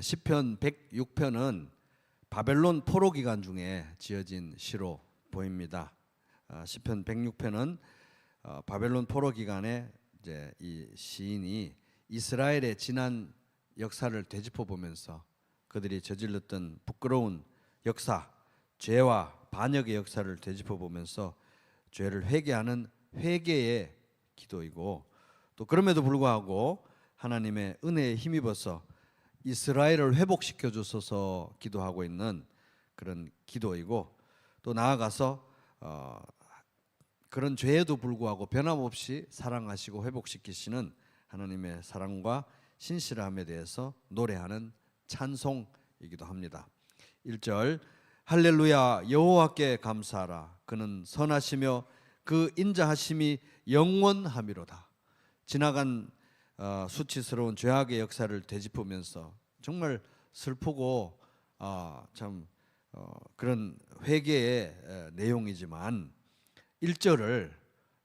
시편 106편은 바벨론 포로 기간 중에 지어진 시로 보입니다. 시편 106편은 바벨론 포로 기간에 이제 이 시인이 이스라엘의 지난 역사를 되짚어 보면서 그들이 저질렀던 부끄러운 역사, 죄와 반역의 역사를 되짚어 보면서 죄를 회개하는 회개의 기도이고, 또 그럼에도 불구하고 하나님의 은혜에 힘입어서 이스라엘을 회복시켜 주소서 기도하고 있는 그런 기도이고, 또 나아가서 그런 죄에도 불구하고 변함없이 사랑하시고 회복시키시는 하나님의 사랑과 신실함에 대해서 노래하는 찬송이기도 합니다. 1절 할렐루야 여호와께 감사하라. 그는 선하시며 그 인자하심이 영원하미로다. 지나간 수치스러운 죄악의 역사를 되짚으면서 정말 슬프고 참 그런 회개의 내용이지만 1절을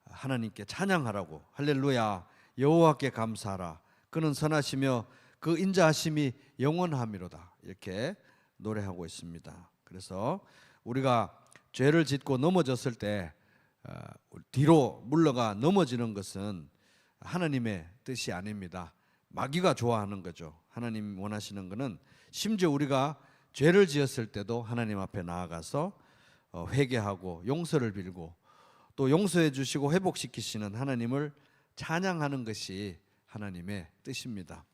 하나님께 찬양하라고, 할렐루야 여호와께 감사하라. 그는 선하시며 그 인자하심이 영원하미로다, 이렇게 노래하고 있습니다. 그래서 우리가 죄를 짓고 넘어졌을 때 뒤로 물러가 넘어지는 것은 하나님의 뜻이 아닙니다. 마귀가 좋아하는 거죠. 하나님 원하시는 것은 심지어 우리가 죄를 지었을 때도 하나님 앞에 나아가서 회개하고 용서를 빌고 또 용서해 주시고 회복시키시는 하나님을 찬양하는 것이 하나님의 뜻입니다.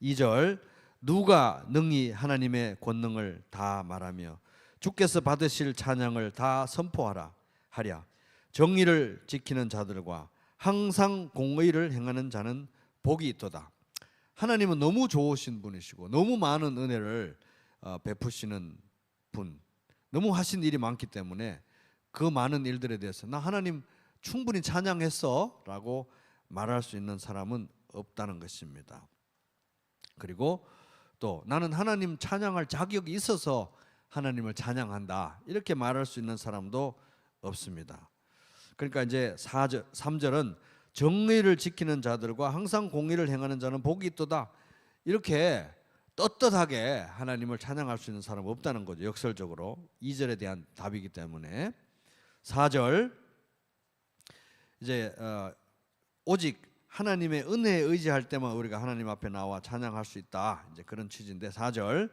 2절 누가 능히 하나님의 권능을 다 말하며 주께서 받으실 찬양을 다 선포하라 하랴. 정의를 지키는 자들과 항상 공의를 행하는 자는 복이 있도다. 하나님은 너무 좋으신 분이시고 너무 많은 은혜를 베푸시는 분, 너무 하신 일이 많기 때문에 그 많은 일들에 대해서 나 하나님 충분히 찬양했어 라고 말할 수 있는 사람은 없다는 것입니다. 그리고 또 나는 하나님 찬양할 자격이 있어서 하나님을 찬양한다, 이렇게 말할 수 있는 사람도 없습니다. 그러니까 이제 3절은 정의를 지키는 자들과 항상 공의를 행하는 자는 복이 있도다, 이렇게 떳떳하게 하나님을 찬양할 수 있는 사람은 없다는 거죠. 역설적으로 2절에 대한 답이기 때문에. 4절 이제 오직 하나님의 은혜에 의지할 때만 우리가 하나님 앞에 나와 찬양할 수 있다, 이제 그런 취지인데, 4절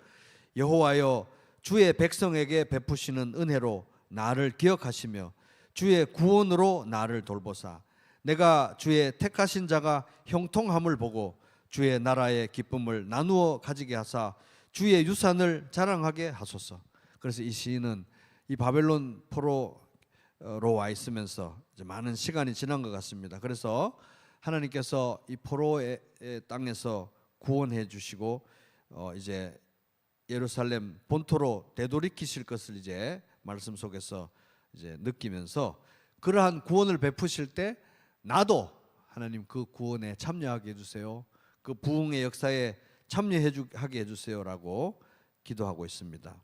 여호와여 주의 백성에게 베푸시는 은혜로 나를 기억하시며 주의 구원으로 나를 돌보사 내가 주의 택하신 자가 형통함을 보고 주의 나라의 기쁨을 나누어 가지게 하사 주의 유산을 자랑하게 하소서. 그래서 이 시인은 이 바벨론 포로로 와 있으면서 이제 많은 시간이 지난 것 같습니다. 그래서 하나님께서 이 포로의 땅에서 구원해 주시고 이제 예루살렘 본토로 되돌이키실 것을 이제 말씀 속에서 이제 느끼면서 그러한 구원을 베푸실 때 나도 하나님 그 구원에 참여하게 해주세요, 그 부흥의 역사에 참여하게 해주세요라고 기도하고 있습니다.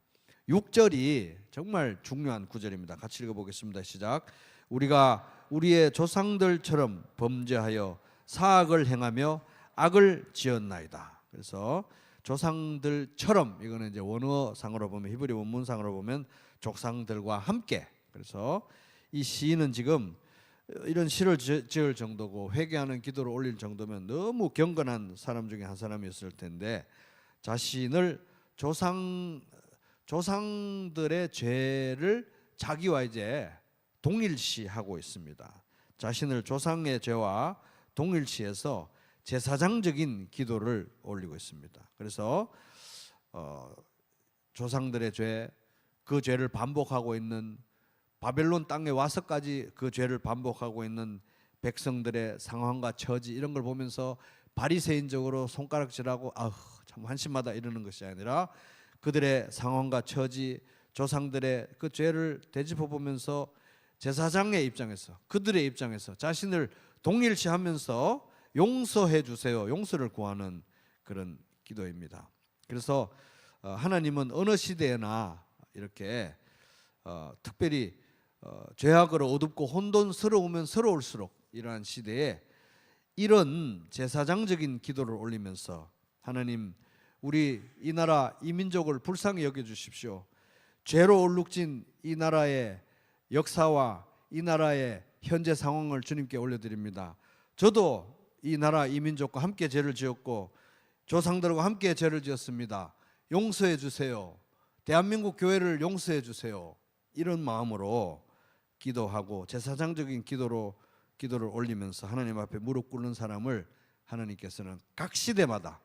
6절이 정말 중요한 구절입니다. 같이 읽어보겠습니다. 시작. 우리가 우리의 조상들처럼 범죄하여 사악을 행하며 악을 지었나이다. 그래서 조상들처럼, 이거는 이제 원어상으로 보면, 히브리 원문상으로 보면 조상들과 함께. 그래서 이 시인은 지금 이런 시를 지을 정도고 회개하는 기도를 올릴 정도면 너무 경건한 사람 중에 한 사람이었을 텐데, 자신을 조상들의 죄를 자기와 이제 동일시하고 있습니다. 자신을 조상의 죄와 동일시해서 제사장적인 기도를 올리고 있습니다. 그래서 조상들의 죄, 그 죄를 반복하고 있는, 바벨론 땅에 와서까지 그 죄를 반복하고 있는 백성들의 상황과 처지, 이런 걸 보면서 바리새인적으로 손가락질하고 참 한심하다 이러는 것이 아니라 그들의 상황과 처지, 조상들의 그 죄를 되짚어 보면서 제사장의 입장에서, 그들의 입장에서 자신을 동일시하면서 용서해 주세요, 용서를 구하는 그런 기도입니다. 그래서 하나님은 어느 시대에나 이렇게 특별히 죄악으로 어둡고 혼돈스러우면 스러울수록 이러한 시대에 이런 제사장적인 기도를 올리면서 하나님, 우리 이 나라 이 민족을 불쌍히 여겨 주십시오. 죄로 얼룩진 이 나라의 역사와 이 나라의 현재 상황을 주님께 올려드립니다. 저도 이 나라 이 민족과 함께 죄를 지었고 조상들과 함께 죄를 지었습니다. 용서해 주세요. 대한민국 교회를 용서해 주세요. 이런 마음으로 기도하고 제사장적인 기도를 올리면서 하나님 앞에 무릎 꿇는 사람을 하나님께서는 각 시대마다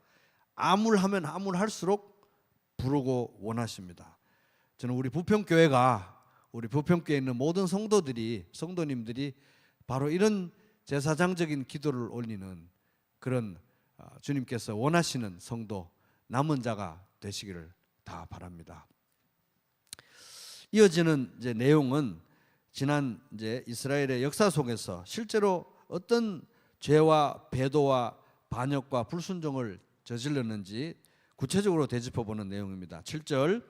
암울하면 암울할수록 부르고 원하십니다. 저는 우리 부평교회에 있는 모든 성도님들이 바로 이런 제사장적인 기도를 올리는 그런 주님께서 원하시는 성도 남은 자가 되시기를 다 바랍니다. 이어지는 이제 내용은 지난 이제 이스라엘의 역사 속에서 실제로 어떤 죄와 배도와 반역과 불순종을 저질렀는지 구체적으로 되짚어 보는 내용입니다. 7절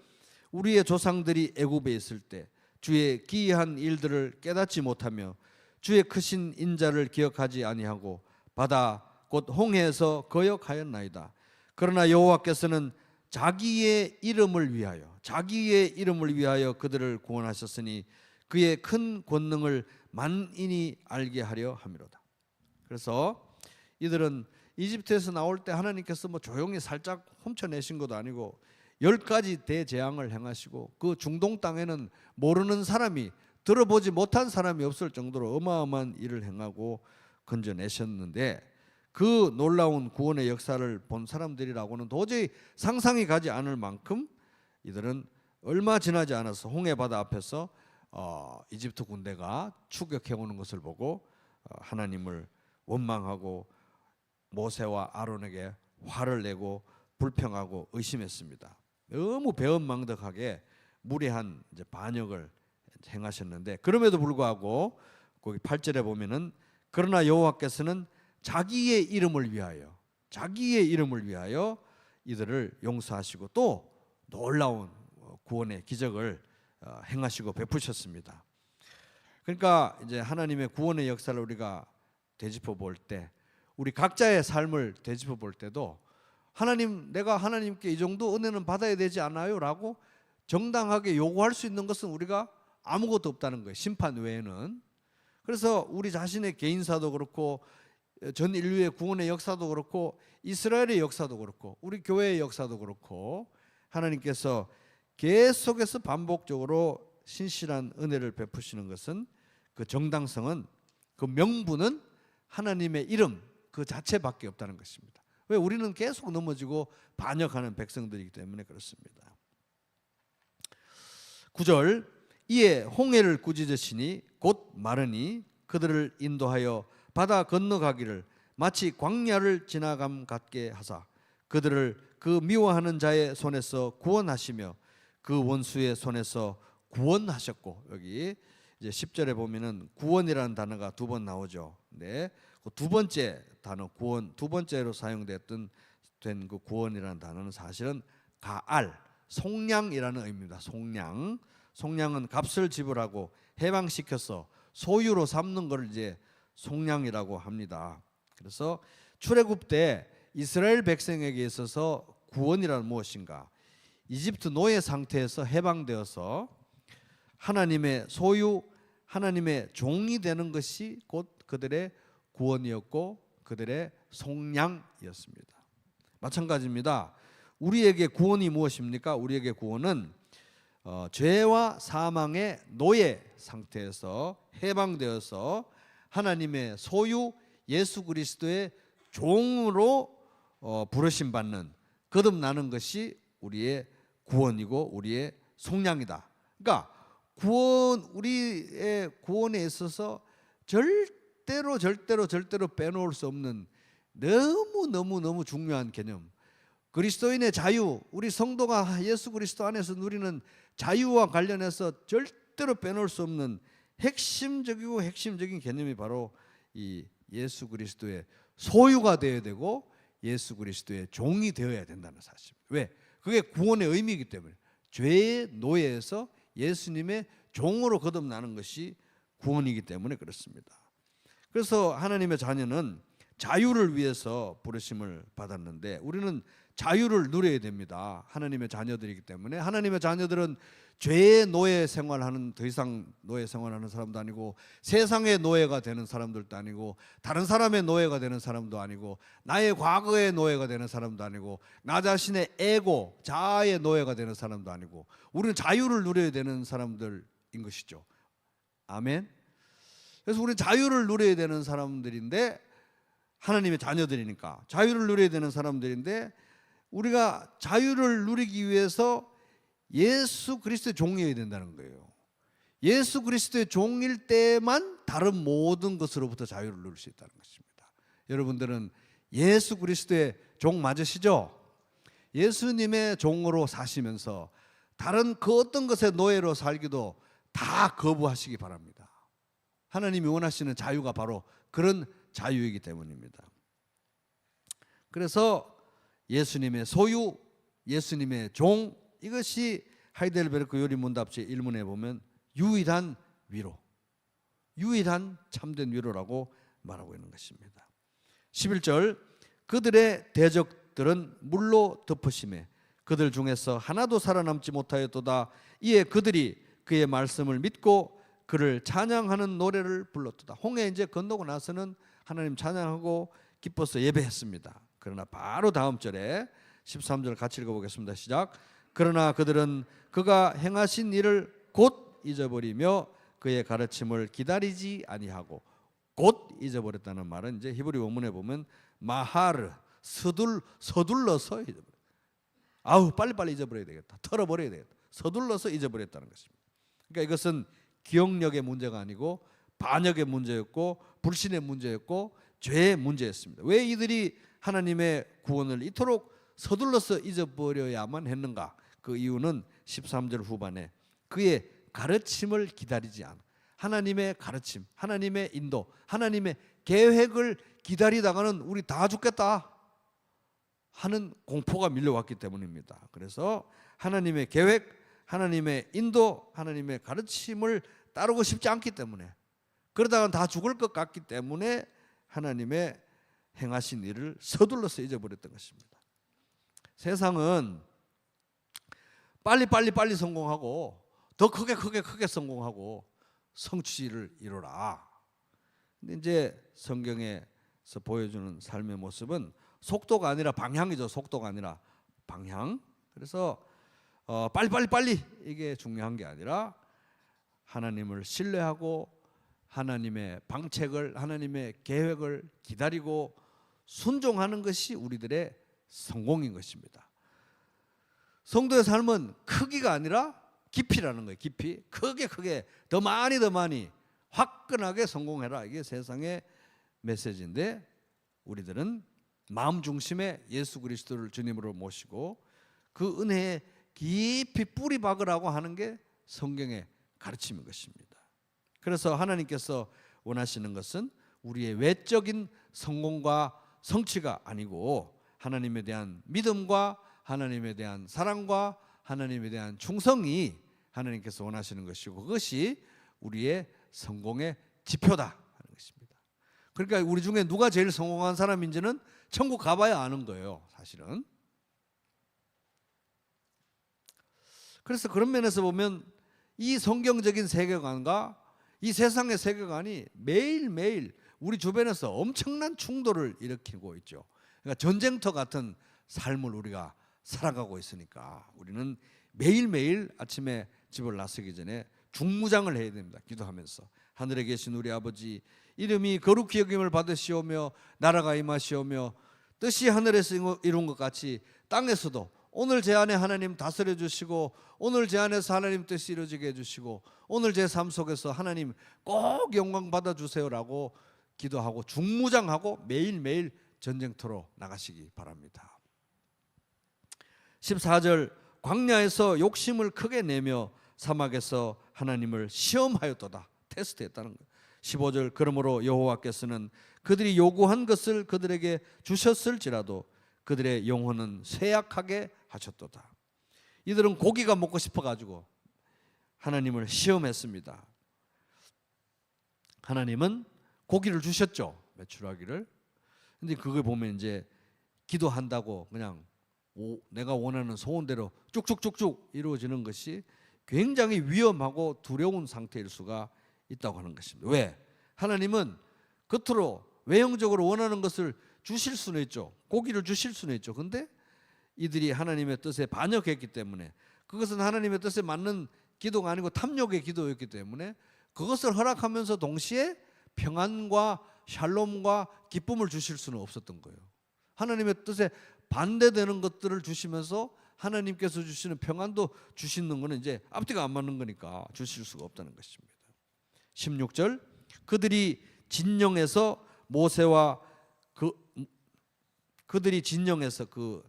우리의 조상들이 애굽에 있을 때 주의 기이한 일들을 깨닫지 못하며 주의 크신 인자를 기억하지 아니하고 바다 곧 홍해에서 거역하였나이다. 그러나 여호와께서는 자기의 이름을 위하여 그들을 구원하셨으니 그의 큰 권능을 만인이 알게 하려 함이로다. 그래서 이들은 이집트에서 나올 때 하나님께서 뭐 조용히 살짝 훔쳐내신 것도 아니고 10가지 대재앙을 행하시고 그 중동 땅에는 모르는 사람이 들어보지 못한 사람이 없을 정도로 어마어마한 일을 행하고 건져내셨는데 그 놀라운 구원의 역사를 본 사람들이라고는 도저히 상상이 가지 않을 만큼 이들은 얼마 지나지 않아서 홍해 바다 앞에서 이집트 군대가 추격해 오는 것을 보고 하나님을 원망하고 모세와 아론에게 화를 내고 불평하고 의심했습니다. 너무 배은망덕하게 무례한 이제 반역을 행하셨는데 그럼에도 불구하고 거기 8절에 보면은 그러나 여호와께서는 자기의 이름을 위하여 이들을 용서하시고 또 놀라운 구원의 기적을 행하시고 베푸셨습니다. 그러니까 이제 하나님의 구원의 역사를 우리가 되짚어 볼 때 우리 각자의 삶을 되짚어 볼 때도 하나님, 내가 하나님께 이 정도 은혜는 받아야 되지 않아요? 라고 정당하게 요구할 수 있는 것은 우리가 아무것도 없다는 거예요. 심판 외에는. 그래서 우리 자신의 개인사도 그렇고 전 인류의 구원의 역사도 그렇고 이스라엘의 역사도 그렇고 우리 교회의 역사도 그렇고 하나님께서 계속해서 반복적으로 신실한 은혜를 베푸시는 것은 그 정당성은 그 명분은 하나님의 이름 그 자체밖에 없다는 것입니다. 왜? 우리는 계속 넘어지고 반역하는 백성들이기 때문에 그렇습니다. 9절 이에 홍해를 꾸짖으시니 곧 마르니 그들을 인도하여 바다 건너가기를 마치 광야를 지나감 같게 하사 그들을 그 미워하는 자의 손에서 구원하시며 그 원수의 손에서 구원하셨고 여기 이제 10절에 보면은 구원이라는 단어가 2번 나오죠. 네. 그 두 번째 단어 구원 두 번째로 사용됐던 된 그 구원이라는 단어는 사실은 가알 속량이라는 의미입니다. 속량은 값을 지불하고 해방시켜서 소유로 삼는 걸 이제 속량이라고 합니다. 그래서 출애굽 때 이스라엘 백성에게 있어서 구원이란 무엇인가? 이집트 노예 상태에서 해방되어서 하나님의 소유, 하나님의 종이 되는 것이 곧 그들의 구원이었고 그들의 속량이었습니다. 마찬가지입니다. 우리에게 구원이 무엇입니까? 우리에게 구원은 죄와 사망의 노예 상태에서 해방되어서 하나님의 소유 예수 그리스도의 종으로 부르심 받는 거듭나는 것이 우리의 구원이고 우리의 속량이다. 그러니까 우리의 구원에 있어서 절대로 빼놓을 수 없는 너무 중요한 개념. 그리스도인의 자유, 우리 성도가 예수 그리스도 안에서 누리는 자유와 관련해서 절대로 빼놓을 수 없는 핵심적인 개념이 바로 이 예수 그리스도의 소유가 되어야 되고 예수 그리스도의 종이 되어야 된다는 사실입니다. 왜? 그게 구원의 의미이기 때문에 죄의 노예에서 예수님의 종으로 거듭나는 것이 구원이기 때문에 그렇습니다. 그래서 하나님의 자녀는 자유를 위해서 부르심을 받았는데 우리는 자유를 누려야 됩니다. 하나님의 자녀들이기 때문에. 하나님의 자녀들은 죄의 노예 생활하는, 더 이상 노예 생활하는 사람도 아니고, 세상의 노예가 되는 사람들도 아니고, 다른 사람의 노예가 되는 사람도 아니고, 나의 과거의 노예가 되는 사람도 아니고, 나 자신의 에고, 자아의 노예가 되는 사람도 아니고, 우리는 자유를 누려야 되는 사람들인 것이죠. 아멘. 그래서 우리는 자유를 누려야 되는 사람들인데, 하나님의 자녀들이니까 자유를 누려야 되는 사람들인데, 우리가 자유를 누리기 위해서 예수 그리스도의 종이어야 된다는 거예요. 예수 그리스도의 종일 때만 다른 모든 것으로부터 자유를 누릴 수 있다는 것입니다. 여러분들은 예수 그리스도의 종 맞으시죠? 예수님의 종으로 사시면서 다른 그 어떤 것의 노예로 살기도 다 거부하시기 바랍니다. 하나님이 원하시는 자유가 바로 그런 자유이기 때문입니다. 그래서 예수님의 소유, 예수님의 종, 이것이 하이델베르크 요리문답지 1문에 보면 유일한 위로, 유일한 참된 위로라고 말하고 있는 것입니다. 11절, 그들의 대적들은 물로 덮으심에 그들 중에서 하나도 살아남지 못하였도다. 이에 그들이 그의 말씀을 믿고 그를 찬양하는 노래를 불렀도다. 홍해 이제 건너고 나서는 하나님 찬양하고 기뻐서 예배했습니다. 그러나 바로 다음 절에 13절 같이 읽어보겠습니다. 시작. 그러나 그들은 그가 행하신 일을 곧 잊어버리며 그의 가르침을 기다리지 아니하고, 곧 잊어버렸다는 말은 이제 히브리 원문에 보면 마하르, 서둘러서 잊어버렸다. 아우, 빨리빨리 잊어버려야 되겠다, 털어버려야 되겠다, 서둘러서 잊어버렸다는 것입니다. 그러니까 이것은 기억력의 문제가 아니고 반역의 문제였고 불신의 문제였고 죄의 문제였습니다. 왜 이들이 하나님의 구원을 이토록 서둘러서 잊어버려야만 했는가? 그 이유는 13절 후반에 그의 가르침을 기다리지 않아, 하나님의 가르침, 하나님의 인도, 하나님의 계획을 기다리다가는 우리 다 죽겠다 하는 공포가 밀려왔기 때문입니다. 그래서 하나님의 계획, 하나님의 인도, 하나님의 가르침을 따르고 싶지 않기 때문에, 그러다가 다 죽을 것 같기 때문에 하나님의 행하신 일을 서둘러서 잊어버렸던 것입니다. 세상은 빨리 성공하고 더 크게 성공하고 성취를 이루라. 근데 이제 성경에서 보여주는 삶의 모습은 속도가 아니라 방향이죠. 속도가 아니라 방향. 그래서 빨리 이게 중요한 게 아니라 하나님을 신뢰하고 하나님의 방책을, 하나님의 계획을 기다리고 순종하는 것이 우리들의 성공인 것입니다. 성도의 삶은 크기가 아니라 깊이라는 거예요. 깊이. 크게 더 많이 화끈하게 성공해라. 이게 세상의 메시지인데, 우리들은 마음 중심에 예수 그리스도를 주님으로 모시고 그 은혜에 깊이 뿌리 박으라고 하는 게 성경의 가르침인 것입니다. 그래서 하나님께서 원하시는 것은 우리의 외적인 성공과 성취가 아니고 하나님에 대한 믿음과 하나님에 대한 사랑과 하나님에 대한 충성이 하나님께서 원하시는 것이고, 그것이 우리의 성공의 지표다 하는 것입니다. 그러니까 우리 중에 누가 제일 성공한 사람인지는 천국 가봐야 아는 거예요, 사실은. 그래서 그런 면에서 보면 이 성경적인 세계관과 이 세상의 세계관이 매일매일 우리 주변에서 엄청난 충돌을 일으키고 있죠. 그러니까 전쟁터 같은 삶을 우리가 살아가고 있으니까 우리는 매일매일 아침에 집을 나서기 전에 중무장을 해야 됩니다. 기도하면서 하늘에 계신 우리 아버지, 이름이 거룩히 여김을 받으시오며 나라가 임하시오며 뜻이 하늘에서 이룬 것 같이 땅에서도 오늘 제 안에 하나님 다스려 주시고, 오늘 제 안에서 하나님 뜻이 이루어지게 해주시고, 오늘 제 삶 속에서 하나님 꼭 영광 받아주세요라고 기도하고 중무장하고 매일매일 전쟁터로 나가시기 바랍니다. 14절, 광야에서 욕심을 크게 내며 사막에서 하나님을 시험하였도다. 테스트했다는 거예요. 15절, 그러므로 여호와께서는 그들이 요구한 것을 그들에게 주셨을지라도 그들의 영혼은 쇠약하게 하셨도다. 이들은 고기가 먹고 싶어가지고 하나님을 시험했습니다. 하나님은 고기를 주셨죠, 메추라기를. 근데 그걸 보면 이제 기도한다고 그냥 내가 원하는 소원대로 쭉쭉쭉쭉 이루어지는 것이 굉장히 위험하고 두려운 상태일 수가 있다고 하는 것입니다. 왜? 하나님은 겉으로 외형적으로 원하는 것을 주실 수는 있죠. 고기를 주실 수는 있죠. 근데 이들이 하나님의 뜻에 반역했기 때문에, 그것은 하나님의 뜻에 맞는 기도가 아니고 탐욕의 기도였기 때문에 그것을 허락하면서 동시에 평안과 샬롬과 기쁨을 주실 수는 없었던 거예요. 하나님의 뜻에 반대되는 것들을 주시면서 하나님께서 주시는 평안도 주시는 것은 이제 앞뒤가 안 맞는 거니까 주실 수가 없다는 것입니다. 16절, 그들이 진영에서 모세와 그들이 진영에서 그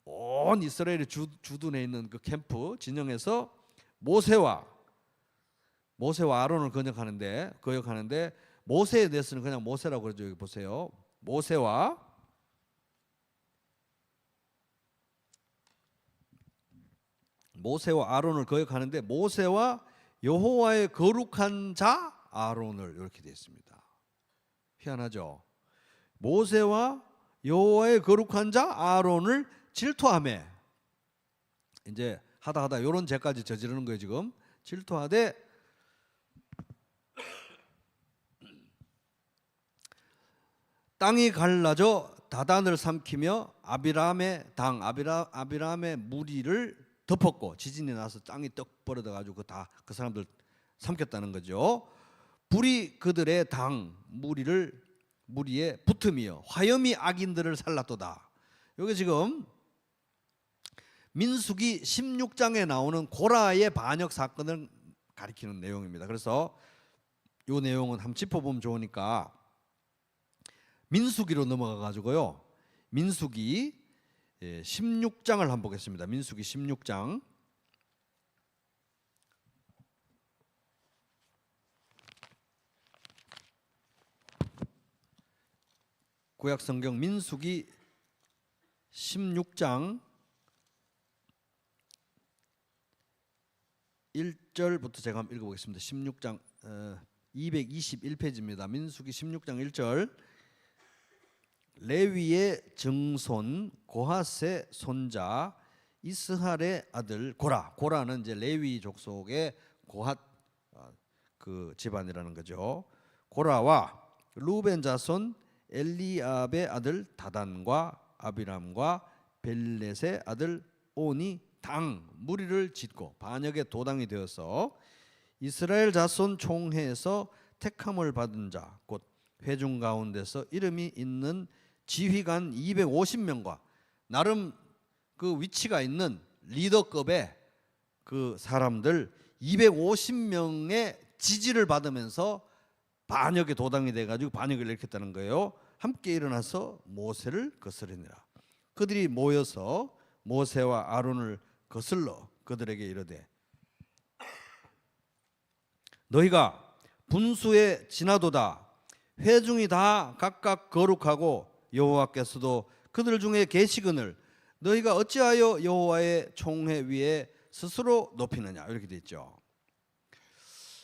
온 이스라엘이 주둔해 있는 그 캠프 진영에서 모세와 아론을 거역하는데 모세에 대해서는 그냥 모세라고 그러죠. 여기 보세요. 모세와 아론을 거역하는데 모세와 여호와의 거룩한 자 아론을 이렇게 되어 있습니다. 희한하죠. 모세와 여호와의 거룩한 자 아론을 질투하며, 이제 하다 이런 죄까지 저지르는 거예요. 지금 질투하되 땅이 갈라져 다단을 삼키며 아비람의 무리를 덮었고, 지진이 나서 땅이 떡 벌어져 가지고 그 사람들 삼켰다는 거죠. 불이 그들의 무리에 붙으며 화염이 악인들을 살랐도다. 여기 지금 민수기 16장에 나오는 고라의 반역 사건을 가리키는 내용입니다. 그래서 이 내용은 한번 짚어보면 좋으니까 민수기로 넘어가 가지고요. 민수기 16장을 한번 보겠습니다. 민수기 16장. 구약성경 민수기 16장 1절부터 제가 한번 읽어보겠습니다. 16장 221페이지입니다. 민수기 16장 1절. 레위의 증손 고핫의 손자 이스할의 아들 고라는 이제 레위 족속의 고핫 그 집안이라는 거죠. 고라와 루벤 자손 엘리압의 아들 다단과 아비람과 벨렛의 아들 온이 무리를 짓고 반역의 도당이 되어서 이스라엘 자손 총회에서 택함을 받은 자 곧 회중 가운데서 이름이 있는 지휘관 250명과 나름 그 위치가 있는 리더급의 그 사람들 250명의 지지를 받으면서 반역의 도당이 돼가지고 반역을 일으켰다는 거예요. 함께 일어나서 모세를 거스르니라. 그들이 모여서 모세와 아론을 거슬러 그들에게 이르되 너희가 분수에 지나도다. 회중이 다 각각 거룩하고 여호와께서도 그들 중에 계시거늘 너희가 어찌하여 여호와의 총회 위에 스스로 높이느냐, 이렇게 돼 있죠.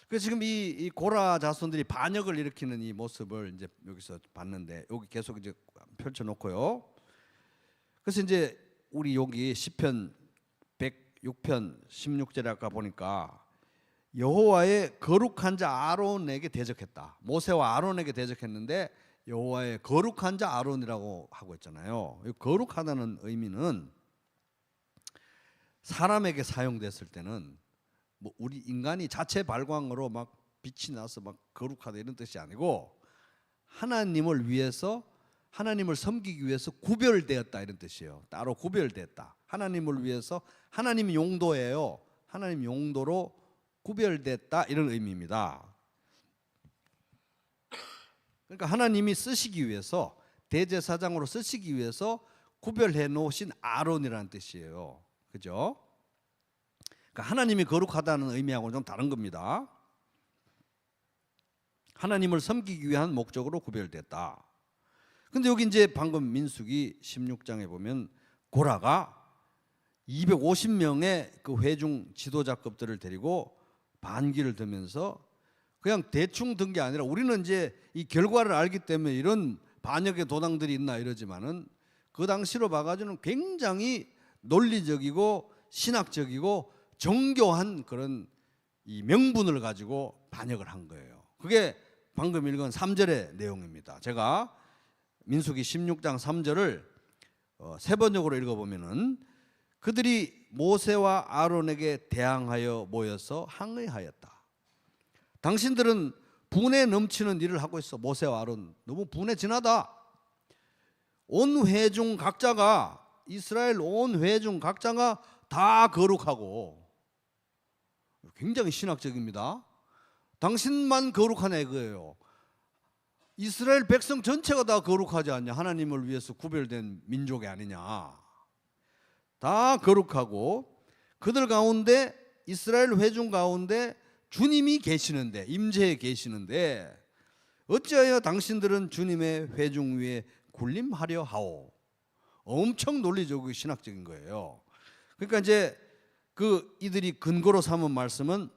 그래서 지금 이 고라 자손들이 반역을 일으키는 이 모습을 이제 여기서 봤는데, 여기 계속 이제 펼쳐 놓고요. 그래서 이제 우리 여기 시편 106편 16절에 아까 보니까 여호와의 거룩한 자 아론에게 대적했다. 모세와 아론에게 대적했는데 여호와의 거룩한 자 아론이라고 하고 있잖아요. 거룩하다는 의미는 사람에게 사용됐을 때는 뭐 우리 인간이 자체 발광으로 막 빛이 나서 막 거룩하다 이런 뜻이 아니고 하나님을 위해서, 하나님을 섬기기 위해서 구별되었다 이런 뜻이에요. 따로 구별됐다. 하나님을 위해서, 하나님 용도예요. 하나님 용도로 구별됐다 이런 의미입니다. 그러니까 하나님이 쓰시기 위해서, 대제사장으로 쓰시기 위해서 구별해 놓으신 아론이라는 뜻이에요. 그죠? 그러니까 하나님이 거룩하다는 의미하고는 좀 다른 겁니다. 하나님을 섬기기 위한 목적으로 구별됐다. 근데 여기 이제 방금 민수기 16장에 보면 고라가 250명의 그 회중 지도자급들을 데리고 반기를 들면서 그냥 대충 든 게 아니라, 우리는 이제 이 결과를 알기 때문에 이런 반역의 도당들이 있나 이러지만은 그 당시로 봐가지고는 굉장히 논리적이고 신학적이고 정교한 그런 이 명분을 가지고 반역을 한 거예요. 그게 방금 읽은 3절의 내용입니다. 제가 민수기 16장 3절을 세 번역으로 읽어보면은 그들이 모세와 아론에게 대항하여 모여서 항의하였다. 당신들은 분에 넘치는 일을 하고 있어. 모세와 아론 너무 분에 진하다. 온 회중 각자가, 이스라엘 온 회중 각자가 다 거룩하고, 굉장히 신학적입니다. 당신만 거룩하냐 이거예요. 이스라엘 백성 전체가 다 거룩하지 않냐? 하나님을 위해서 구별된 민족이 아니냐? 다 거룩하고 그들 가운데, 이스라엘 회중 가운데 주님이 계시는데, 임재에 계시는데 어찌하여 당신들은 주님의 회중 위에 군림하려 하오? 엄청 논리적이고 신학적인 거예요. 그러니까 이제 이들이 근거로 삼은 말씀은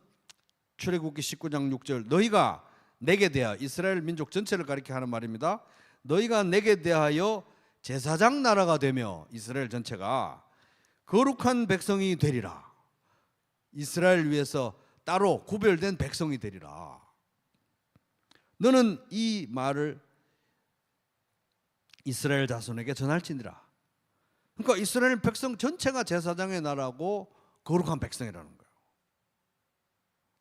출애굽기 19장 6절, 너희가 내게 대하여, 이스라엘 민족 전체를 가리켜 하는 말입니다. 너희가 내게 대하여 제사장 나라가 되며, 이스라엘 전체가 거룩한 백성이 되리라. 이스라엘 위해서 따로 구별된 백성이 되리라. 너는 이 말을 이스라엘 자손에게 전할지니라. 그러니까 이스라엘 백성 전체가 제사장의 나라고 거룩한 백성이라는 거예요.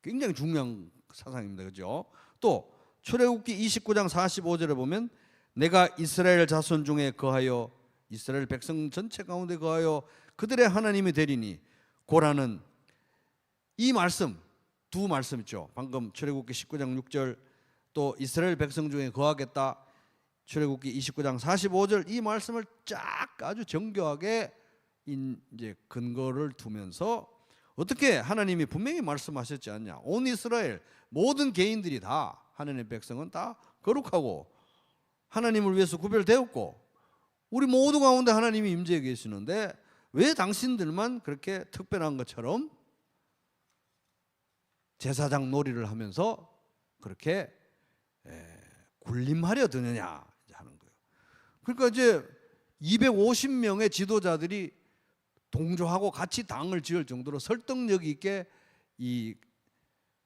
굉장히 중요한 사상입니다. 그죠? 또 출애굽기 29장 45절에 보면 내가 이스라엘 자손 중에 거하여, 이스라엘 백성 전체 가운데 거하여 그들의 하나님이 되리니, 고라는 이 말씀, 두 말씀 있죠. 방금 출애굽기 19장 6절, 또 이스라엘 백성 중에 거하겠다, 출애굽기 29장 45절, 이 말씀을 쫙 아주 정교하게 이제 근거를 두면서 어떻게 하나님이 분명히 말씀하셨지 않냐? 온 이스라엘 모든 개인들이 다, 하나님의 백성은 다 거룩하고 하나님을 위해서 구별되었고 우리 모두 가운데 하나님이 임재해 계시는데 왜 당신들만 그렇게 특별한 것처럼 제사장 놀이를 하면서 그렇게 군림하려 드느냐 하는 거예요. 그러니까 이제 250명의 지도자들이 동조하고 같이 당을 지을 정도로 설득력 있게 이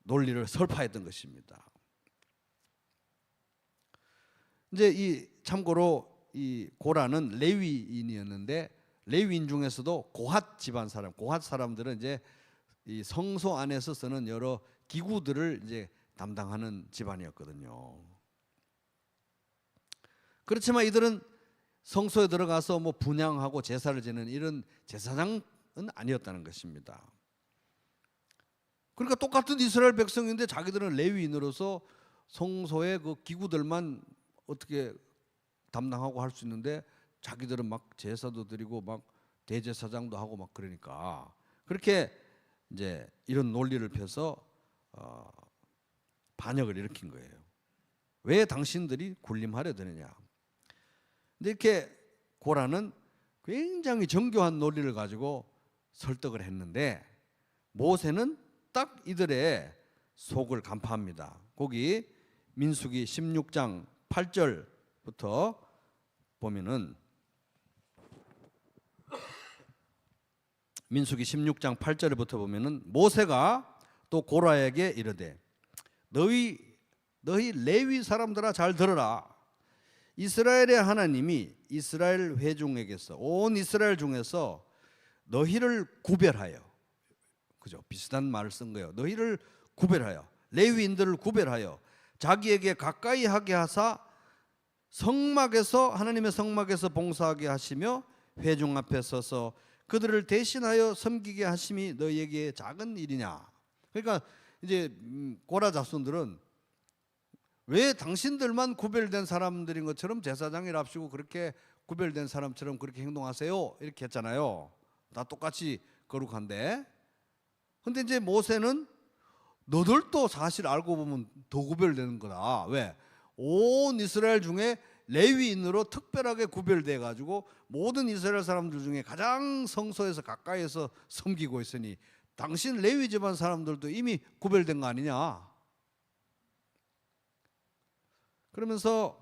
논리를 설파했던 것입니다. 이제 이 참고로 이 고라는 레위인이었는데, 레위인 중에서도 고핫 집안 사람, 고핫 사람들은 이제 이 성소 안에서 쓰는 여러 기구들을 이제 담당하는 집안이었거든요. 그렇지만 이들은 성소에 들어가서 뭐 분향하고 제사를 지내는 이런 제사장은 아니었다는 것입니다. 그러니까 똑같은 이스라엘 백성인데 자기들은 레위인으로서 성소의 그 기구들만 어떻게 담당하고 할 수 있는데 자기들은 막 제사도 드리고 막 대제사장도 하고 막 그러니까 그렇게 이제 이런 논리를 펴서 반역을 일으킨 거예요. 왜 당신들이 군림하려 드느냐? 근데 이렇게 고라는 굉장히 정교한 논리를 가지고 설득을 했는데 모세는 딱 이들의 속을 간파합니다. 거기 민수기 16장 8절부터 보면은, 민수기 16장 8절부터 보면은 모세가 또 고라에게 이르되 너희 레위 사람들아 잘 들어라. 이스라엘의 하나님이 이스라엘 회중에게서, 온 이스라엘 중에서 너희를 구별하여, 그죠? 비슷한 말을 쓴 거예요. 너희를 구별하여, 레위인들을 구별하여 자기에게 가까이 하게 하사 성막에서, 하나님의 성막에서 봉사하게 하시며 회중 앞에 서서 그들을 대신하여 섬기게 하심이 너희에게 작은 일이냐? 그러니까 이제 고라 자손들은 왜 당신들만 구별된 사람들인 것처럼 제사장이랍시고 그렇게 구별된 사람처럼 그렇게 행동하세요? 이렇게 했잖아요. 다 똑같이 거룩한데. 근데 이제 모세는 너들도 사실 알고 보면 더 구별되는 거다. 왜? 온 이스라엘 중에 레위인으로 특별하게 구별돼 가지고 모든 이스라엘 사람들 중에 가장 성소에서 가까이에서 섬기고 있으니 당신 레위 집안 사람들도 이미 구별된 거 아니냐? 그러면서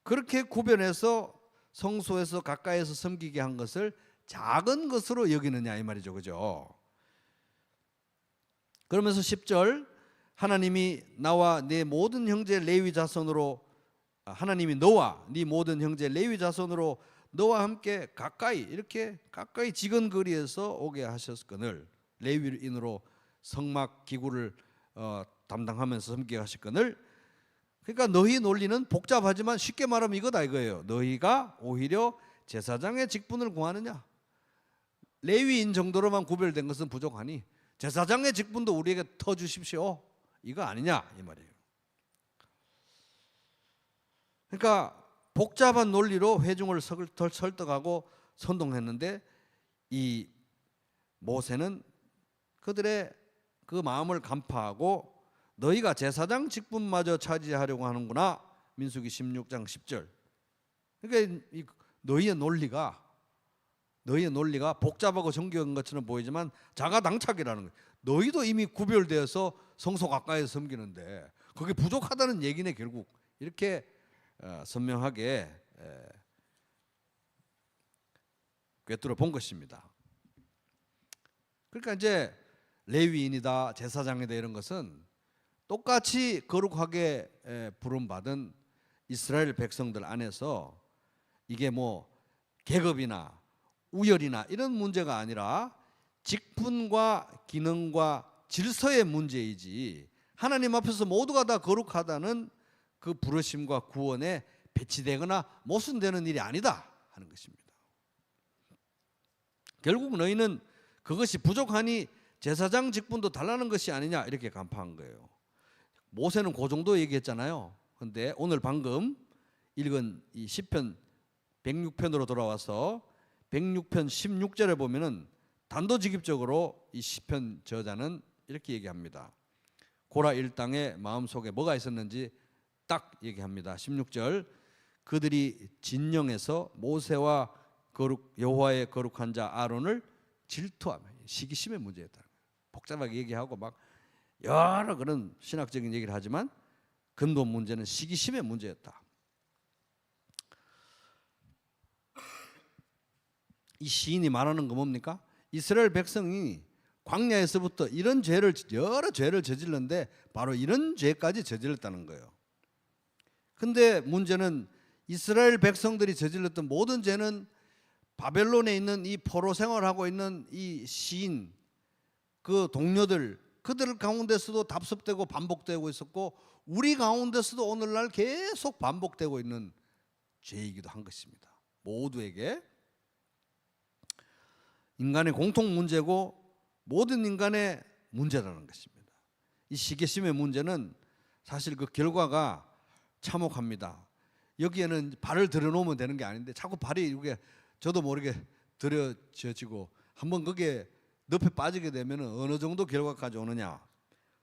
그렇게 구별해서 성소에서 가까이에서 섬기게 한 것을 작은 것으로 여기느냐 이 말이죠. 그죠? 그러면서 10절 하나님이 나와 네 모든 형제 레위 자손으로 하나님이 너와 네 모든 형제 레위 자손으로 너와 함께 가까이 이렇게 가까이 지근거리에서 오게 하셨거늘 레위인으로 성막 기구를 담당하면서 섬기게 하셨거늘. 그러니까 너희 논리는 복잡하지만 쉽게 말하면 이거다 이거예요. 너희가 오히려 제사장의 직분을 구하느냐? 레위인 정도로만 구별된 것은 부족하니 제사장의 직분도 우리에게 터 주십시오. 이거 아니냐 이 말이에요. 그러니까 복잡한 논리로 회중을 설득하고 선동했는데 이 모세는 그들의 그 마음을 간파하고 너희가 제사장 직분마저 차지하려고 하는구나. 민수기 16장 10절. 그러니까 너희의 논리가 복잡하고 정교한 것처럼 보이지만 자가당착이라는 거예요. 너희도 이미 구별되어서 성소 가까이서 섬기는데 그게 부족하다는 얘기네 결국. 이렇게 선명하게 꿰뚫어 본 것입니다. 그러니까 이제 레위인이다 제사장이다 이런 것은 똑같이 거룩하게 부름받은 이스라엘 백성들 안에서 이게 뭐 계급이나 우열이나 이런 문제가 아니라 직분과 기능과 질서의 문제이지 하나님 앞에서 모두가 다 거룩하다는 그 부르심과 구원에 배치되거나 모순되는 일이 아니다 하는 것입니다. 결국 너희는 그것이 부족하니 제사장 직분도 달라는 것이 아니냐 이렇게 간파한 거예요. 모세는 그 정도 얘기했잖아요. 그런데 오늘 방금 읽은 이 시편 106편으로 돌아와서 106편 16절에 보면은 단도직입적으로 이 시편 저자는 이렇게 얘기합니다. 고라 일당의 마음속에 뭐가 있었는지 딱 얘기합니다. 16절 그들이 진영에서 모세와 여호와의 거룩한 자 아론을 질투하며 시기심의 문제였다. 복잡하게 얘기하고 막 여러 그런 신학적인 얘기를 하지만 근본 문제는 시기심의 문제였다. 이 시인이 말하는 거 뭡니까? 이스라엘 백성이 광야에서부터 여러 죄를 저질렀는데 바로 이런 죄까지 저질렀다는 거예요. 근데 문제는 이스라엘 백성들이 저질렀던 모든 죄는 바벨론에 있는 이 포로 생활하고 있는 이 시인 그 동료들 그들 가운데서도 답습되고 반복되고 있었고 우리 가운데서도 오늘날 계속 반복되고 있는 죄이기도 한 것입니다. 모두에게 인간의 공통 문제고 모든 인간의 문제라는 것입니다. 이 시기심의 문제는 사실 그 결과가 참혹합니다. 여기에는 발을 들여놓으면 되는 게 아닌데 자꾸 발이 이게 저도 모르게 들여지고 한번 거기에 늪에 빠지게 되면 어느 정도 결과까지 오느냐.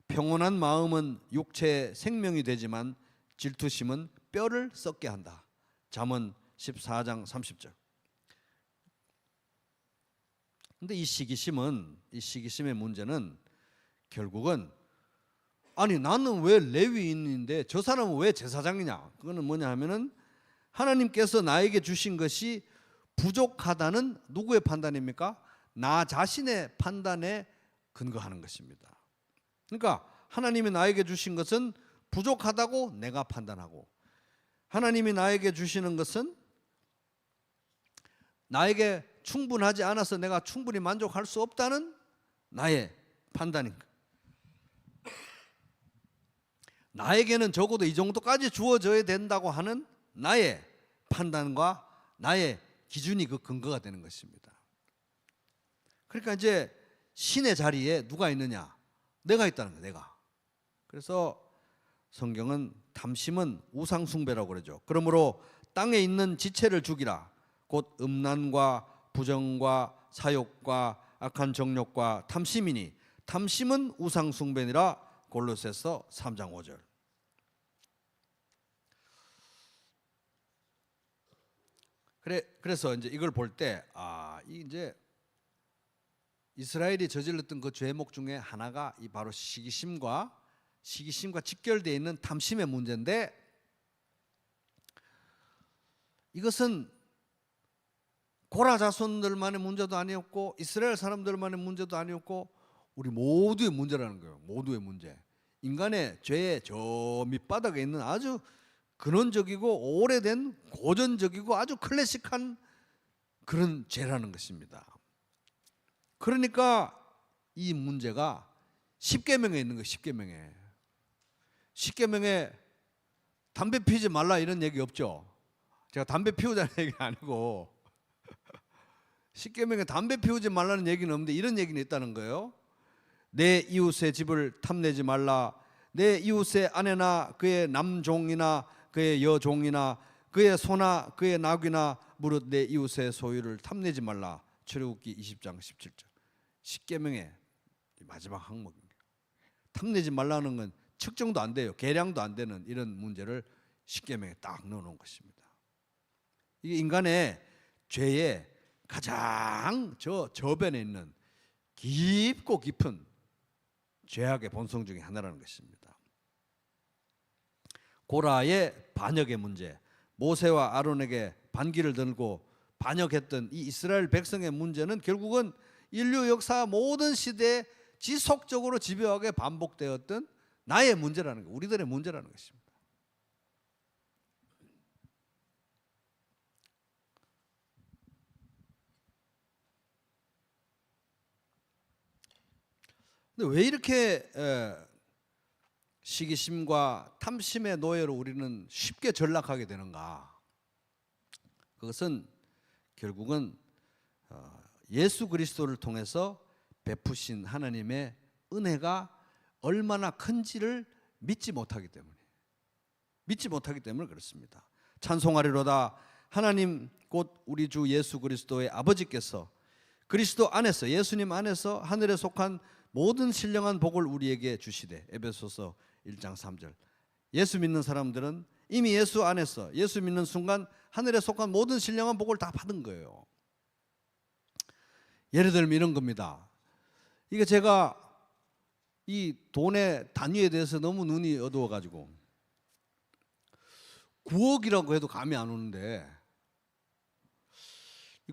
평온한 마음은 육체의 생명이 되지만 질투심은 뼈를 썩게 한다. 잠언 14장 30절. 근데 이 시기심의 문제는 결국은 아니 나는 왜 레위인인데 저 사람은 왜 제사장이냐? 그거는 뭐냐 하면은 하나님께서 나에게 주신 것이 부족하다는 누구의 판단입니까? 나 자신의 판단에 근거하는 것입니다. 그러니까 하나님이 나에게 주신 것은 부족하다고 내가 판단하고 하나님이 나에게 주시는 것은 나에게 충분하지 않아서 내가 충분히 만족할 수 없다는 나의 판단인 거예요. 나에게는 적어도 이 정도까지 주어져야 된다고 하는 나의 판단과 나의 기준이 그 근거가 되는 것입니다. 그러니까 이제 신의 자리에 누가 있느냐? 내가 있다는 거예요. 내가. 그래서 성경은 탐심은 우상 숭배라고 그러죠. 그러므로 땅에 있는 지체를 죽이라. 곧 음란과 부정과 사욕과 악한 정욕과 탐심이니 탐심은 우상 숭배니라. 골로새서 3장 5절. 그래서 이제 이걸 볼 때 이제 이스라엘이 저질렀던 그 죄목 중에 하나가 이 바로 시기심과 직결되어 있는 탐심의 문제인데 이것은 고라 자손들만의 문제도 아니었고 이스라엘 사람들만의 문제도 아니었고 우리 모두의 문제라는 거예요. 모두의 문제. 인간의 죄의 저 밑바닥에 있는 아주 근원적이고 오래된 고전적이고 아주 클래식한 그런 죄라는 것입니다. 그러니까 이 문제가 십계명에 있는 거예요. 십계명에. 십계명에 담배 피우지 말라 이런 얘기 없죠. 제가 담배 피우자는 얘기는 아니고 십계명에 담배 피우지 말라는 얘기는 없는데 이런 얘기는 있다는 거예요. 내 이웃의 집을 탐내지 말라. 내 이웃의 아내나 그의 남종이나 그의 여종이나 그의 소나 그의 낙이나 무릇 내 이웃의 소유를 탐내지 말라. 출애굽기 20장 17절. 십계명의 마지막 항목입니다. 탐내지 말라는 건 측정도 안 돼요. 계량도 안 되는 이런 문제를 십계명에 딱 넣어놓은 것입니다. 이게 인간의 죄의 가장 저변에 있는 깊고 깊은 죄악의 본성 중에 하나라는 것입니다. 고라의 반역의 문제, 모세와 아론에게 반기를 들고 반역했던 이 이스라엘 백성의 문제는 결국은 인류 역사 모든 시대에 지속적으로 집요하게 반복되었던 나의 문제라는 거, 우리들의 문제라는 것입니다. 근데 왜 이렇게 시기심과 탐심의 노예로 우리는 쉽게 전락하게 되는가? 그것은 결국은 예수 그리스도를 통해서 베푸신 하나님의 은혜가 얼마나 큰지를 믿지 못하기 때문에 그렇습니다. 찬송하리로다. 하나님 곧 우리 주 예수 그리스도의 아버지께서 그리스도 안에서, 예수님 안에서 하늘에 속한 모든 신령한 복을 우리에게 주시되. 에베소서 1장 3절. 예수 믿는 사람들은 이미 예수 안에서, 예수 믿는 순간 하늘에 속한 모든 신령한 복을 다 받은 거예요. 예를 들면 이런 겁니다. 이게 제가 이 돈의 단위에 대해서 너무 눈이 어두워가지고 9억이라고 해도 감이 안 오는데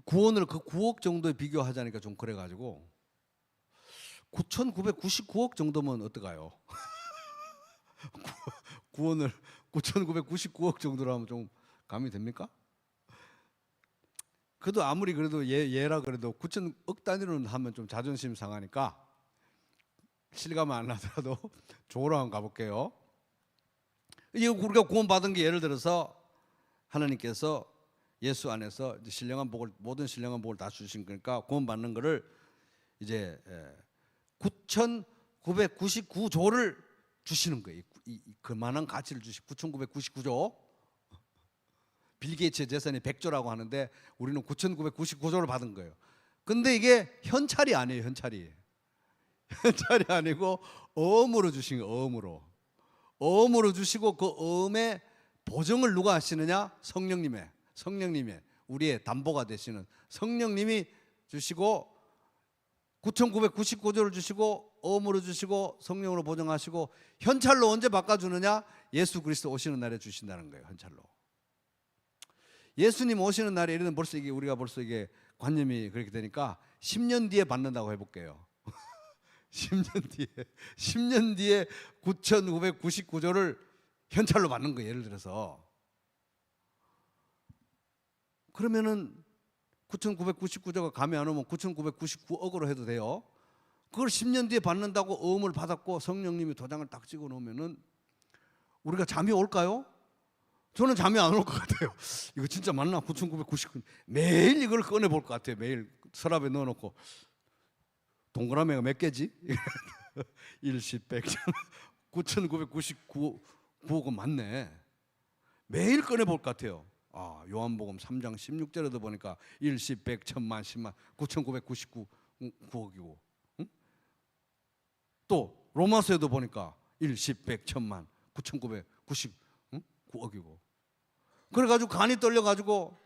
9원을 그 9억 정도에 비교하자니까 좀 그래가지고 9,999억 정도면 어떨까요? 9원을 9,999억 정도로 하면 좀 감이 됩니까? 그래도 아무리 그래도 예라 그래도 9천억 단위로는 하면 좀 자존심 상하니까 실감 안 나더라도 조로 한번 가볼게요. 이게 우리가 구원받은 게 예를 들어서 하나님께서 예수 안에서 신령한 복을, 모든 신령한 복을 다 주신 거니까 구원받는 거를 이제 9,999조를 주시는 거예요. 그만한 가치를 주시 9,999조. 빌 게이츠의 재산이 100조라고 하는데 우리는 9,999조를 받은 거예요. 근데 이게 현찰이 아니에요. 현찰이 아니고 어음으로 주신 거예요. 어음으로 주시고 그 어음의 보증을 누가 하시느냐? 성령님의 우리의 담보가 되시는 성령님이 주시고 9,999조를 주시고 어음으로 주시고 성령으로 보증하시고 현찰로 언제 바꿔주느냐? 예수 그리스도 오시는 날에 주신다는 거예요. 현찰로. 예수님 오시는 날에 이르면 벌써 이게 우리가 벌써 이게 관념이 그렇게 되니까 10년 뒤에 받는다고 해볼게요. 10년 뒤에 9,999조를 현찰로 받는 거예요. 예를 들어서 그러면은 9,999조가 감이 안 오면 9,999억으로 해도 돼요. 그걸 10년 뒤에 받는다고 어음을 받았고 성령님이 도장을 딱 찍어 놓으면은 우리가 잠이 올까요? 저는 잠이 안 올 것 같아요. 이거 진짜 맞나? 9,999 매일 이걸 꺼내 볼 것 같아요. 매일 서랍에 넣어놓고 동그라미가 몇 개지? 1, 10, 100, 9,999억은 맞네. 매일 꺼내 볼 것 같아요. 요한복음 3장 16절에도 보니까 1, 10, 100, 1000만, 10만 9,999억이고 또 로마서에도 보니까 1, 10, 100, 1000만 9,999억이고 그래가지고 간이 떨려가지고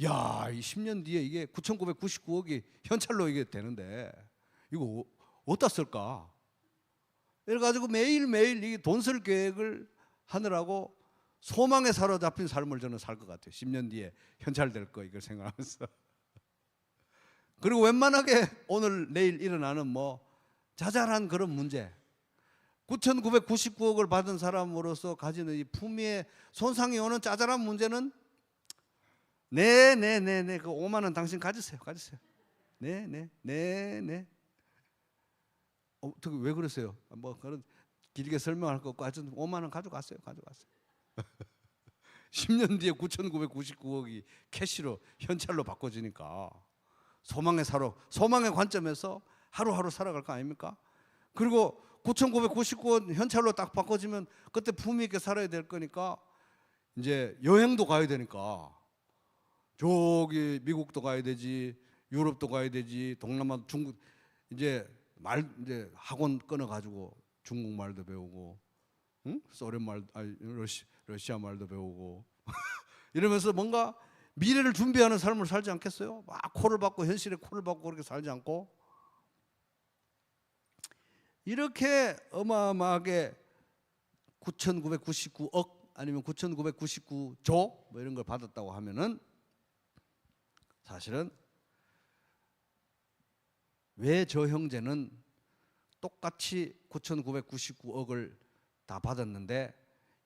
야, 이 10년 뒤에 이게 9,999억이 현찰로 이게 되는데 이거 어디다 쓸까? 이래가지고 매일매일 이 돈 쓸 계획을 하느라고 소망에 사로잡힌 삶을 저는 살 것 같아요. 10년 뒤에 현찰 될 거 이걸 생각하면서 그리고 웬만하게 오늘 내일 일어나는 뭐 자잘한 그런 문제, 9,999억을 받은 사람으로서 가지는 이 품위에 손상이 오는 자잘한 문제는 네, 그 5만 원 당신 가지세요. 네. 어떻게 왜 그러세요? 뭐 그런 길게 설명할 거 없고 하여튼 5만 원 가져갔어요. 10년 뒤에 9,999억이 캐시로 현찰로 바꿔지니까 소망의 관점에서 하루하루 살아갈 거 아닙니까? 그리고 9,999원 현찰로 딱 바꿔지면 그때 품위 있게 살아야 될 거니까 이제 여행도 가야 되니까 저기 미국도 가야 되지, 유럽도 가야 되지, 동남아, 중국 이제 학원 끊어 가지고 중국 말도 배우고, 응? 소련 말, 아니 러시아 말도 배우고 이러면서 뭔가 미래를 준비하는 삶을 살지 않겠어요? 막 코를 박고 현실에 코를 박고 그렇게 살지 않고 이렇게 어마어마하게 9,999억 아니면 9,999조 뭐 이런 걸 받았다고 하면은 사실은 왜 저 형제는 똑같이 9,999억을 다 받았는데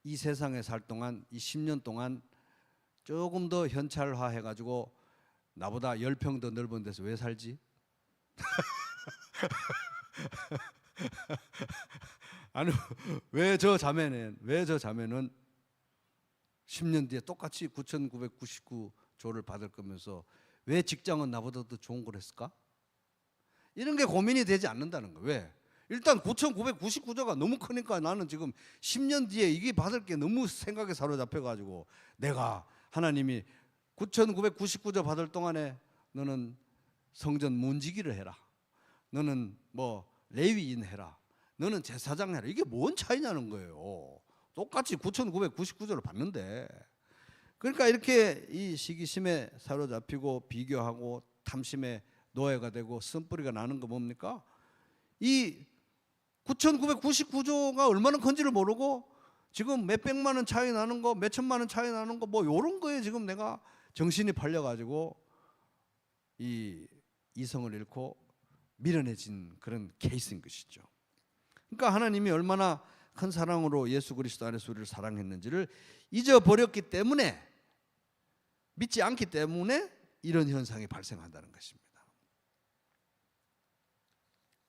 이 세상에 살 동안 이 10년 동안 조금 더 현찰화 해가지고 나보다 10평 더 넓은 데서 왜 살지? 아니 왜 저 자매는 10년 뒤에 똑같이 9,999조를 받을 거면서 왜 직장은 나보다 더 좋은 걸 했을까? 이런 게 고민이 되지 않는다는 거예요. 왜? 일단 9,999조가 너무 크니까 나는 지금 10년 뒤에 이게 받을 게 너무 생각에 사로잡혀 가지고 내가 하나님이 9,999조 받을 동안에 너는 성전 문지기를 해라. 너는 뭐 레위인 해라. 너는 제사장 해라. 이게 뭔 차이냐는 거예요. 똑같이 9,999조를 받는데. 그러니까 이렇게 이 시기심에 사로잡히고 비교하고 탐심에 노예가 되고 쓴뿌리가 나는 거 뭡니까? 이 9,999조가 얼마나 큰지를 모르고 지금 몇 백만 원 차이 나는 거, 몇 천만 원 차이 나는 거 뭐 이런 거에 지금 내가 정신이 팔려가지고 이 이성을 잃고 미련해진 그런 케이스인 것이죠. 그러니까 하나님이 얼마나 큰 사랑으로 예수 그리스도 안에서 우리를 사랑했는지를 잊어버렸기 때문에, 믿지 않기 때문에 이런 현상이 발생한다는 것입니다.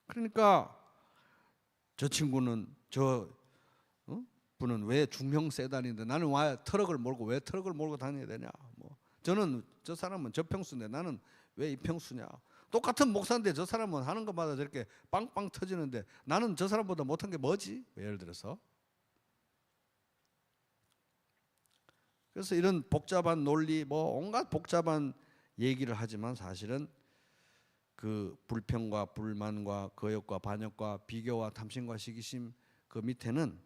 그러니까 저 친구는 분은 왜 중형 세단인데 나는 왜 트럭을 몰고 다녀야 되냐? 뭐 저 사람은 저평수인데 나는 왜 이평수냐? 똑같은 목사인데 저 사람은 하는 것마다 저렇게 빵빵 터지는데 나는 저 사람보다 못한 게 뭐지? 예를 들어서. 그래서 이런 복잡한 논리, 뭐 온갖 복잡한 얘기를 하지만 사실은 그 불평과 불만과 거역과 반역과 비교와 탐심과 시기심 그 밑에는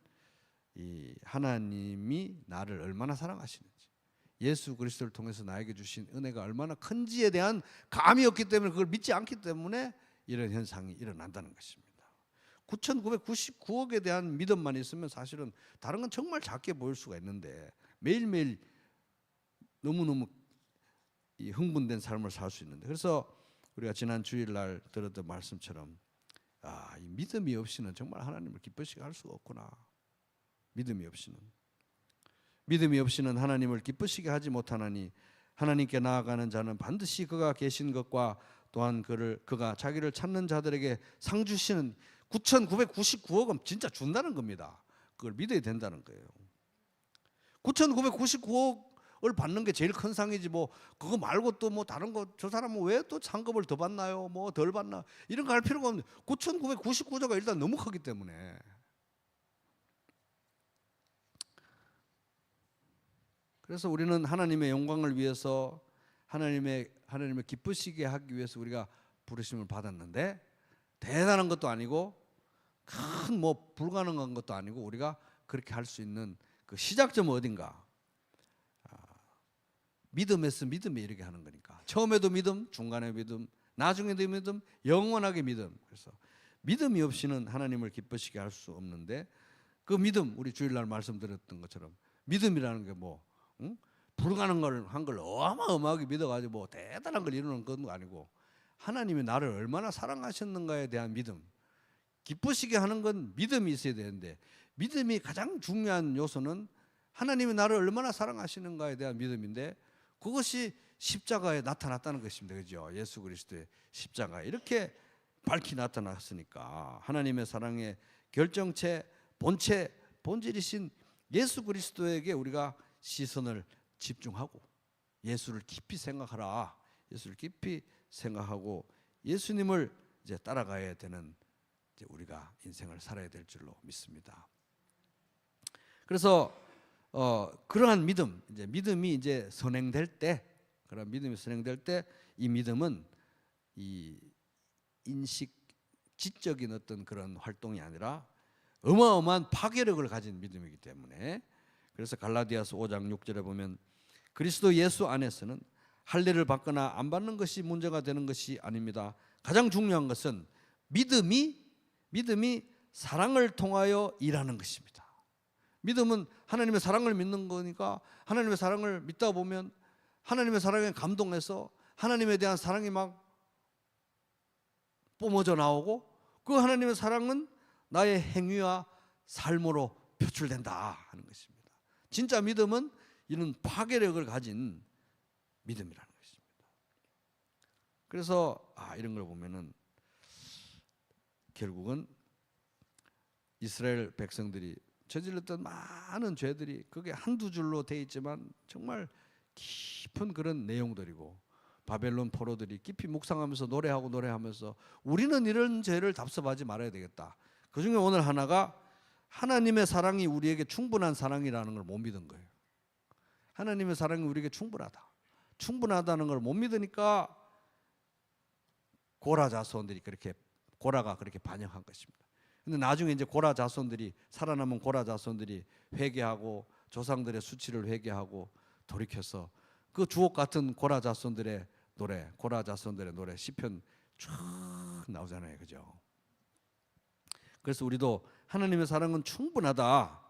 이 하나님이 나를 얼마나 사랑하시는지, 예수 그리스도를 통해서 나에게 주신 은혜가 얼마나 큰지에 대한 감이 없기 때문에, 그걸 믿지 않기 때문에 이런 현상이 일어난다는 것입니다. 9,999억에 대한 믿음만 있으면 사실은 다른 건 정말 작게 보일 수가 있는데 매일매일 너무너무 이 흥분된 삶을 살 수 있는데, 그래서 우리가 지난 주일날 들었던 말씀처럼 이 믿음이 없이는 정말 하나님을 기쁘시게 할 수가 없구나. 믿음이 없이는 하나님을 기쁘시게 하지 못하나니 하나님께 나아가는 자는 반드시 그가 계신 것과 또한 그가 자기를 찾는 자들에게 상 주시는 9,999억은 진짜 준다는 겁니다. 그걸 믿어야 된다는 거예요. 9,999억을 받는 게 제일 큰 상이지 뭐 그거 말고 또 뭐 다른 거 저 사람은 왜 또 상급을 더 받나요? 뭐 덜 받나? 이런 거 할 필요가 없는데 9,999조가 일단 너무 크기 때문에. 그래서 우리는 하나님의 영광을 위해서 하나님을 기쁘시게 하기 위해서 우리가 부르심을 받았는데, 대단한 것도 아니고 큰 뭐 불가능한 것도 아니고 우리가 그렇게 할 수 있는 그 시작점은 어딘가? 믿음에서 믿음에 이르게 하는 거니까. 처음에도 믿음, 중간에 믿음, 나중에도 믿음, 영원하게 믿음. 그래서 믿음이 없이는 하나님을 기쁘시게 할 수 없는데, 그 믿음, 우리 주일날 말씀드렸던 것처럼 믿음이라는 게 뭐 불가능한 걸 어마어마하게 믿어가지고 뭐 대단한 걸 이루는 건 아니고 하나님이 나를 얼마나 사랑하셨는가에 대한 믿음. 기쁘시게 하는 건 믿음이 있어야 되는데, 믿음이 가장 중요한 요소는 하나님이 나를 얼마나 사랑하시는가에 대한 믿음인데, 그것이 십자가에 나타났다는 것입니다. 그죠? 예수 그리스도의 십자가 이렇게 밝히 나타났으니까 하나님의 사랑의 결정체, 본체, 본질이신 예수 그리스도에게 우리가 시선을 집중하고 예수를 깊이 생각하라. 예수를 깊이 생각하고 예수님을 이제 따라가야 되는 이제 우리가 인생을 살아야 될 줄로 믿습니다. 그래서 그러한 믿음, 이제 믿음이 이제 선행될 때, 그런 믿음이 선행될 때, 이 믿음은 이 인식, 지적인 어떤 그런 활동이 아니라 어마어마한 파괴력을 가진 믿음이기 때문에, 그래서 갈라디아서 5장 6절에 보면 그리스도 예수 안에서는 할례를 받거나 안 받는 것이 문제가 되는 것이 아닙니다. 가장 중요한 것은 믿음이 사랑을 통하여 일하는 것입니다. 믿음은 하나님의 사랑을 믿는 거니까, 하나님의 사랑을 믿다 보면 하나님의 사랑에 감동해서 하나님에 대한 사랑이 막 뿜어져 나오고, 그 하나님의 사랑은 나의 행위와 삶으로 표출된다 하는 것입니다. 진짜 믿음은 이런 파괴력을 가진 믿음이라는 것입니다. 그래서 이런 걸 보면은 결국은 이스라엘 백성들이 저질렀던 많은 죄들이 그게 한두 줄로 돼 있지만 정말 깊은 그런 내용들이고, 바벨론 포로들이 깊이 묵상하면서 노래하면서 우리는 이런 죄를 답습하지 말아야 되겠다. 그중에 오늘 하나가 하나님의 사랑이 우리에게 충분한 사랑이라는 걸 못 믿은 거예요. 하나님의 사랑이 우리에게 충분하다는 걸 못 믿으니까 고라 자손들이 고라가 그렇게 반역한 것입니다. 근데 나중에 이제 고라 자손들이, 살아남은 고라 자손들이 회개하고 조상들의 수치를 회개하고 돌이켜서 그 주옥 같은 고라 자손들의 노래 시편 쭉 나오잖아요. 그죠? 그래서 우리도 하나님의 사랑은 충분하다,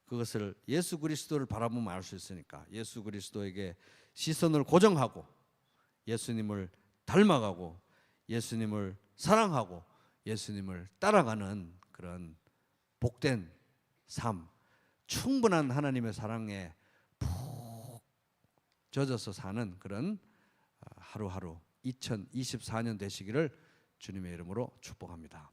그것을 예수 그리스도를 바라보면 알 수 있으니까 예수 그리스도에게 시선을 고정하고 예수님을 닮아가고 예수님을 사랑하고 예수님을 따라가는 그런 복된 삶, 충분한 하나님의 사랑에 푹 젖어서 사는 그런 하루하루 2024년 되시기를 주님의 이름으로 축복합니다.